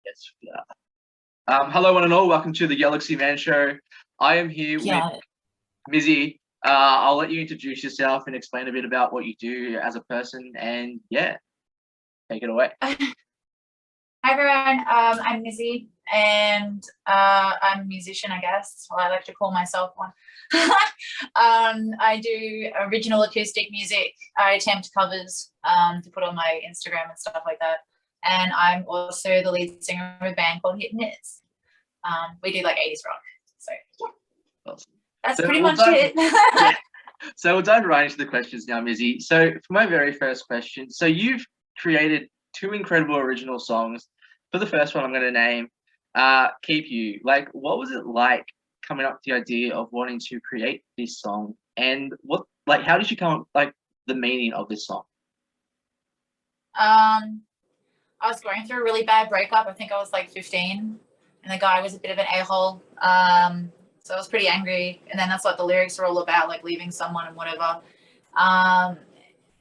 Yes. Yeah. Hello, one and all. Welcome to the Galaxy Man Show. I am here with Yeah. Mizzie. I'll let you introduce yourself and explain a bit about what you do as a person. And yeah, take it away. Hi everyone. I'm Mizzie, and I'm a musician, I guess. Well, I like to call myself one. I do original acoustic music. I attempt covers to put on my Instagram and stuff like that. And I'm also the lead singer of a band called Hit and Hits. We do like 80s rock. So yeah, Awesome. that's So pretty we'll much dive, it. yeah. So we'll dive right into the questions now, Mizzie. So for my very first question, so you've created two incredible original songs. For the first one, I'm going to name "Keep You." Like, what was it like coming up with the idea of wanting to create this song, and how did you come up, like, the meaning of this song? Um, I was going through a really bad breakup. I think I was like 15, and the guy was a bit of an a-hole. So I was pretty angry, and then that's what the lyrics are all about, like leaving someone and whatever. Um,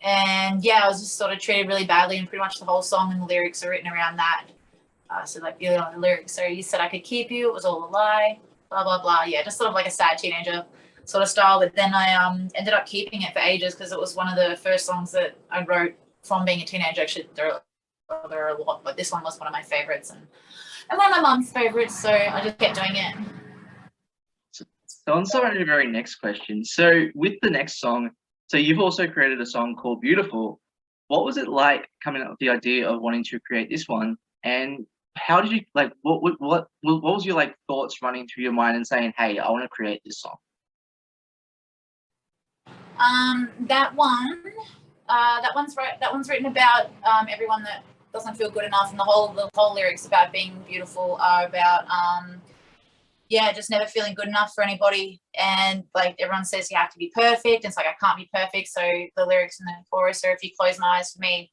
and yeah, I was just sort of treated really badly, and pretty much the whole song and the lyrics are written around that. So like, you know, the lyrics. So you said I could keep you. It was all a lie. Blah blah blah. Yeah, just sort of like a sad teenager sort of style. But then I ended up keeping it for ages because it was one of the first songs that I wrote from being a teenager. Actually, there are a lot, but this one was one of my favorites, and one of my mom's favorites. So I just kept doing it. So on to the very next question. So with the next song, so you've also created a song called "Beautiful." What was it like coming up with the idea of wanting to create this one? And how did you, like, what was your, like, thoughts running through your mind and saying, "Hey, I want to create this song"? That one, that one's written about everyone that doesn't feel good enough, and the whole lyrics about being beautiful are about yeah, just never feeling good enough for anybody. And like everyone says, you have to be perfect. It's like I can't be perfect. So the lyrics in the chorus are, if you close my eyes for me,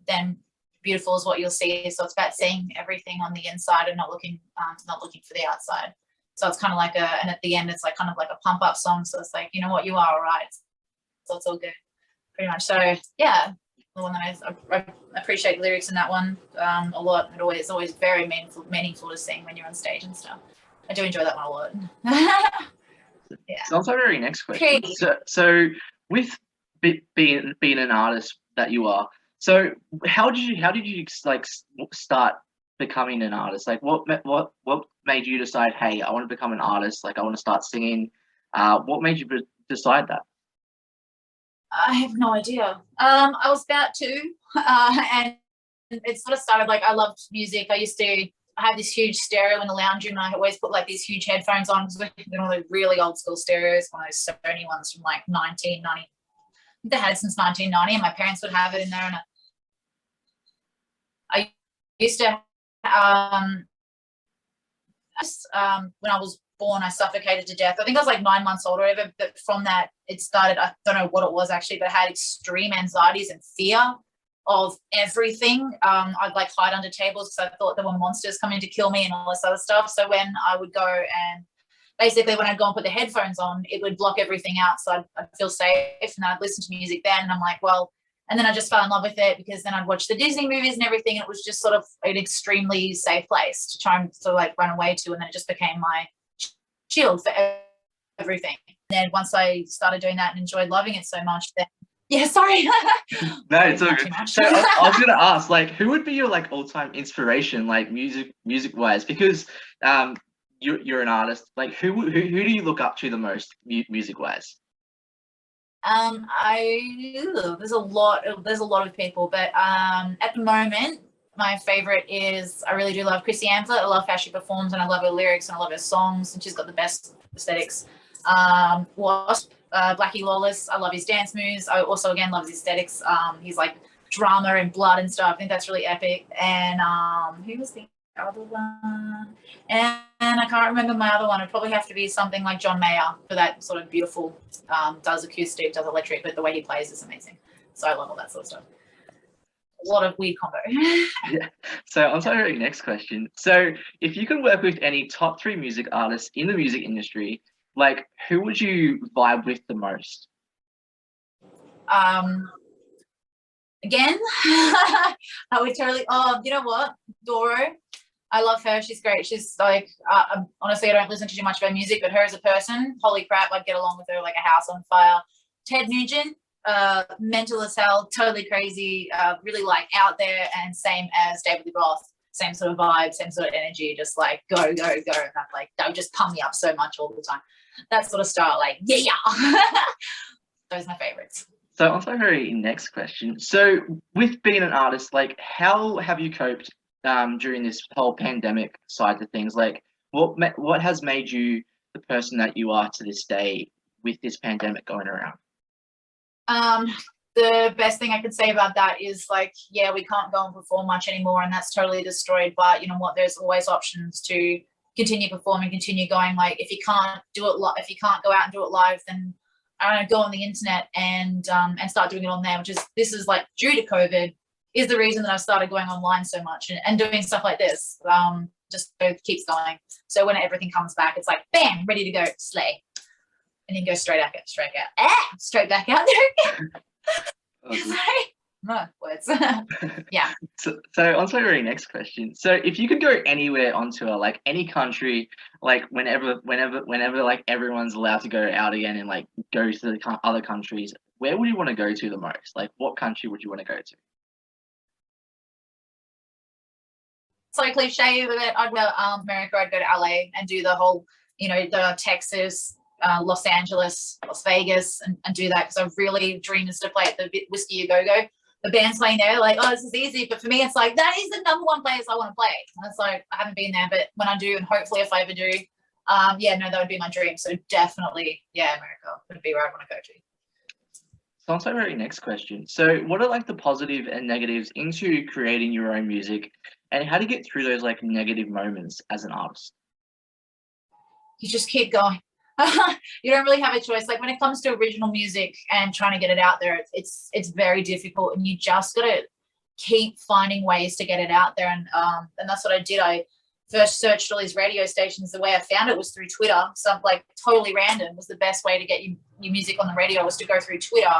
then beautiful is what you'll see. So it's about seeing everything on the inside and not looking for the outside. So it's kind of like and at the end, it's like kind of like a pump up song. So it's like, you know what, you are all right. So it's all good, pretty much. So yeah, the one that I appreciate the lyrics in that one a lot. Always very meaningful to sing when you're on stage and stuff. I do enjoy that one a lot. Yeah. So on to our very next question. Okay. So with being an artist that you are, so how did you like start becoming an artist? Like, what made you decide, hey, I want to become an artist? Like, I want to start singing. What made you decide that? I have no idea. I was about two, and it sort of started like I loved music. I used to have this huge stereo in the lounge room, and I always put like these huge headphones on because we one of the really old school stereos, one of those Sony ones from like 1990. They had it since 1990, and my parents would have it in there. And I used to, when I was born, I suffocated to death. I think I was like 9 months old or whatever. But from that, it started. I don't know what it was actually, but I had extreme anxieties and fear of everything. I'd like hide under tables because I thought there were monsters coming to kill me and all this other stuff. So when I would go and basically when I'd go and put the headphones on, it would block everything out. So I'd feel safe, and I'd listen to music then. And I'm like, well, and then I just fell in love with it because then I'd watch the Disney movies and everything. And it was just sort of an extremely safe place to try and sort of like run away to. And then it just became my shield for everything. And then once I started doing that and enjoyed loving it so much, then yeah, sorry. No, it's all good. So I was gonna ask, like, who would be your, like, all-time inspiration, like, music wise? Because you're an artist. Like, who do you look up to the most music wise? There's a lot of people, but at the moment, my favorite is I really do love Chrissy Amphlett. I love how she performs, and I love her lyrics, and I love her songs, and she's got the best aesthetics. Wasp, Blackie Lawless, I love his dance moves. I also again love his aesthetics. He's like drama and blood and stuff. I think that's really epic. And who was the other one? And I can't remember my other one. It'd probably have to be something like John Mayer for that sort of beautiful, does acoustic, does electric, but the way he plays is amazing. So I love all that sort of stuff. A lot of weird combo. Yeah. So on to our next question. So if you could work with any top three music artists in the music industry, like, who would you vibe with the most? Um, Again, I would totally. Oh, you know what, Doro. I love her. She's great. She's like, honestly, I don't listen to too much of her music, but her as a person, holy crap, I'd get along with her like a house on fire. Ted Nugent, mental as hell, totally crazy, really like out there, and same as David Lee Roth, same sort of vibe, same sort of energy, just like go, go, go. And that like, that would just pump me up so much all the time. That sort of style, like, yeah. Those are my favorites. So on to our very next question. So with being an artist, like how have you coped during this whole pandemic side of things? Like what has made you the person that you are to this day with this pandemic going around? The best thing I could say about that is like, yeah, we can't go and perform much anymore, and that's totally destroyed. But you know what? There's always options to continue performing, continue going. Like if you can't do it, if you can't go out and do it live, then I don't know, go on the internet and start doing it on there. Which is, this is like due to COVID, is the reason that I started going online so much and doing stuff like this. Just so it keeps going. So when everything comes back, it's like bam, ready to go, slay, and then go straight back out there again. No words. Yeah. So on to my very next question. So if you could go anywhere on tour, like any country, like whenever like everyone's allowed to go out again and like go to the other countries, where would you want to go to the most? Like what country would you want to go to? So cliche, but I'd go America. I'd go to LA and do the whole, the Texas, Los Angeles, Las Vegas, and do that, because I really dream is to play at the Whiskey A Go Go. The band's playing there, like, oh, this is easy, but for me, it's like that is the number one place I want to play. And it's like I haven't been there, but when I do, and hopefully if I ever do, that would be my dream. So definitely, America would be where I want to go to. So on to our very next question. So what are like the positive and negatives into creating your own music, and how do you get through those like negative moments as an artist? You just keep going. You don't really have a choice. Like when it comes to original music and trying to get it out there, it's very difficult, and you just got to keep finding ways to get it out there. And that's what I did. I first searched all these radio stations. The way I found it was through Twitter. So like totally random was the best way to get your music on the radio, was to go through Twitter,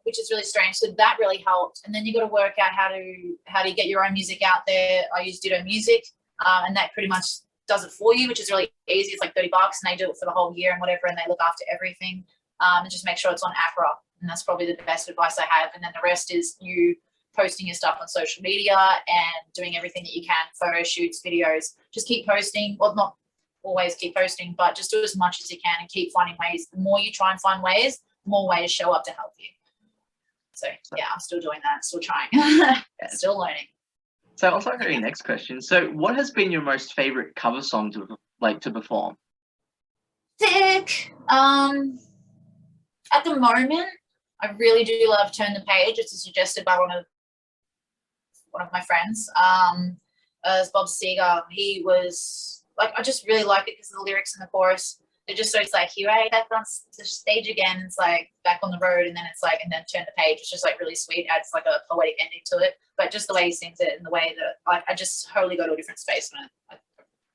which is really strange. So that really helped. And then you got to work out how to get your own music out there. I use Ditto Music, and that pretty much does it for you, which is really easy. It's like $30 and they do it for the whole year and whatever, and they look after everything, and just make sure it's on Accra. And that's probably the best advice I have. And then the rest is you posting your stuff on social media and doing everything that you can, photo shoots, videos. Just keep posting. Well, not always keep posting, but just do as much as you can and keep finding ways. The more you try and find ways, the more ways show up to help you. So yeah, I'm still doing that, still trying, still learning. So on to our very next question. So what has been your most favorite cover song to perform? Sick. At the moment, I really do love Turn the Page. It's suggested by one of my friends. As Bob Seger, he was like, I just really like it because of the lyrics in the chorus. They're just so, it's like, here I back on the stage again. It's like back on the road, and then it's like, and then Turn the Page. It's just like really sweet. Adds like a poetic ending to it. But just the way he sings it and the way that like, I just totally go to a different space when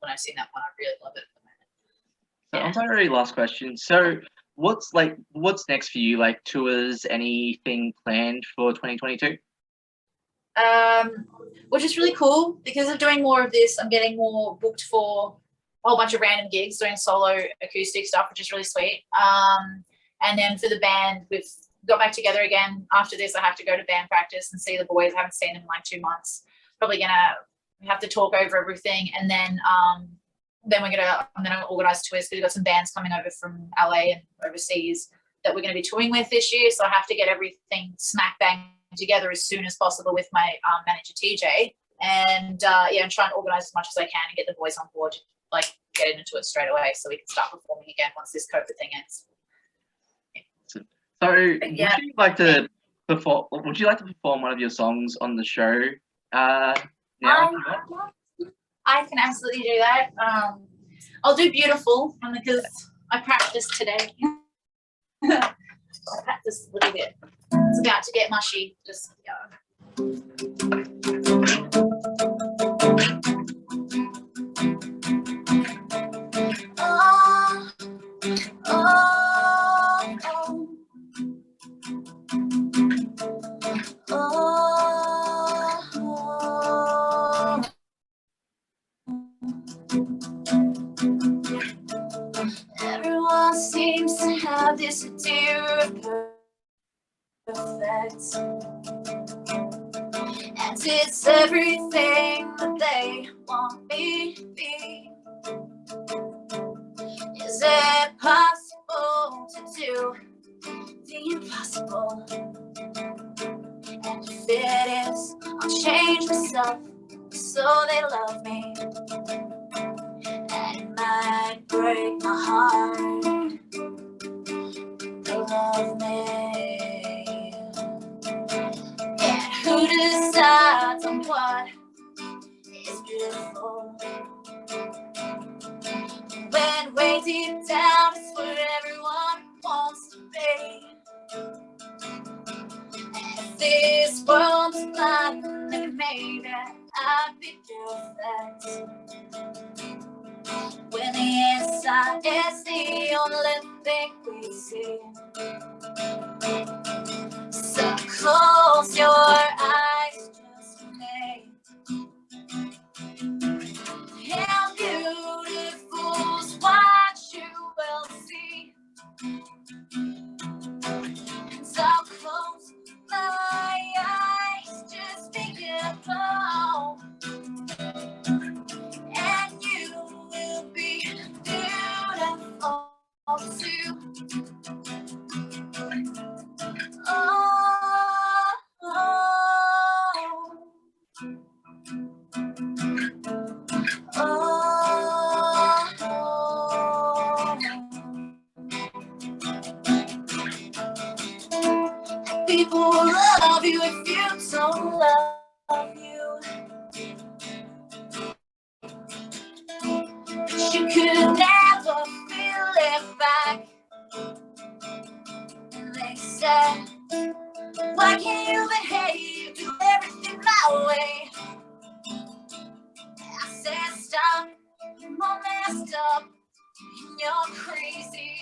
I sing that one. I really love it at the moment. So on to our very last question. So what's next for you? Like tours, anything planned for 2022? Which is really cool because of doing more of this. I'm getting more booked for a whole bunch of random gigs, doing solo acoustic stuff, which is really sweet. And then for the band, we've got back together again. After this, I have to go to band practice and see the boys. I haven't seen them in like 2 months. Probably we have to talk over everything, and then I'm gonna organise tours because we've got some bands coming over from LA and overseas that we're going to be touring with this year. So I have to get everything smack bang together as soon as possible with my manager TJ, and and try and organise as much as I can and get the boys on board, like get into it straight away so we can start performing again once this COVID thing ends. So would you like to perform one of your songs on the show now? I can absolutely do that. I'll do Beautiful because I practiced today. I practiced a little bit. It's about to get mushy. Just have this dear perfect, and it's everything that they want me to be. Is it possible to do the impossible? And if it is, I'll change myself so they love me. And it might break my heart to love me. And who decides on what is beautiful? When way deep down is where everyone wants to be. And if this world was blind, then maybe I'd be perfect. When the inside is the only thing we see. So close your eyes just for me. How beautiful's what you will see. So close my eyes, just think about, and you will be beautiful too. Oh, oh, oh. People will love you if you don't love you. But you could never feel it back. And they said, why can't you behave, do everything my way? I said, stop, you're all messed up, and you're crazy.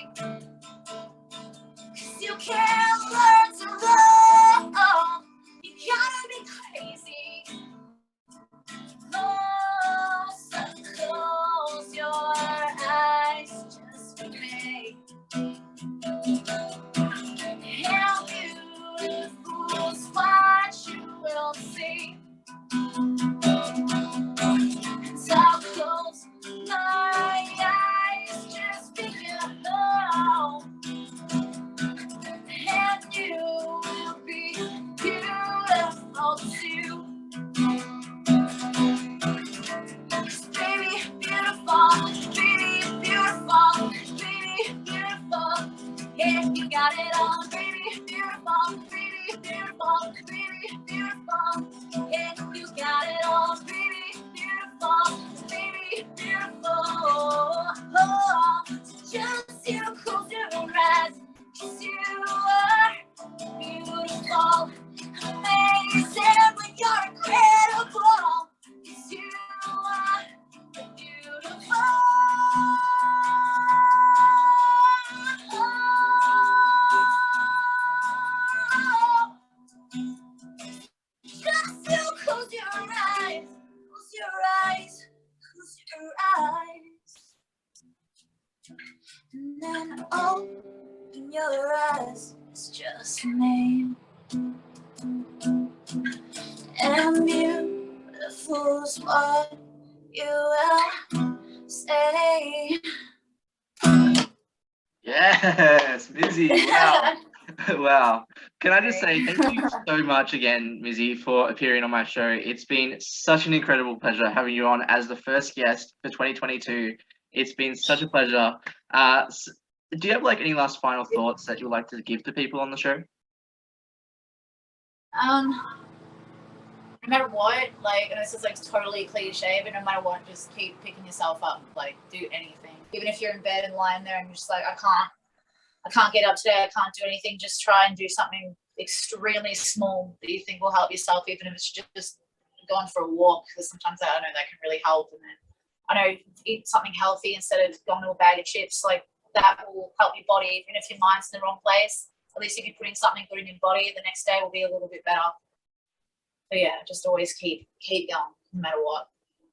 'Cause you can't learn to love, you gotta be crazy. Oh, so close your eyes just for me. How beautiful's what you will see. So close my eyes, just be alone. And you will be beautiful too. Baby, beautiful, baby, beautiful, baby, beautiful. Yeah, you got it all, baby, beautiful, baby, beautiful, baby, beautiful. Yeah, you got it all, baby, beautiful, baby, beautiful. Oh, just you close your eyes, 'cause you are beautiful, amazing, but you're incredible. 'Cause you are beautiful. Just you close your eyes, close your eyes, close your eyes. And then open your eyes, it's just me. And beautiful's what you will say. Yes, Mizzie. Wow. Wow. Can I just say thank you so much again, Mizzie, for appearing on my show. It's been such an incredible pleasure having you on as the first guest for 2022. It's been such a pleasure. Do you have like any last final thoughts that you'd like to give to people on the show? No matter what, like, and this is like totally cliche, but no matter what, just keep picking yourself up, like, do anything. Even if you're in bed and lying there and you're just like, I can't get up today, I can't do anything, just try and do something extremely small that you think will help yourself, even if it's just going for a walk, because sometimes I know that can really help. And then I know eat something healthy instead of going to a bag of chips, like that will help your body. Even if your mind's in the wrong place, at least if you're putting something good in your body, the next day will be a little bit better. But yeah, just always keep going no matter what.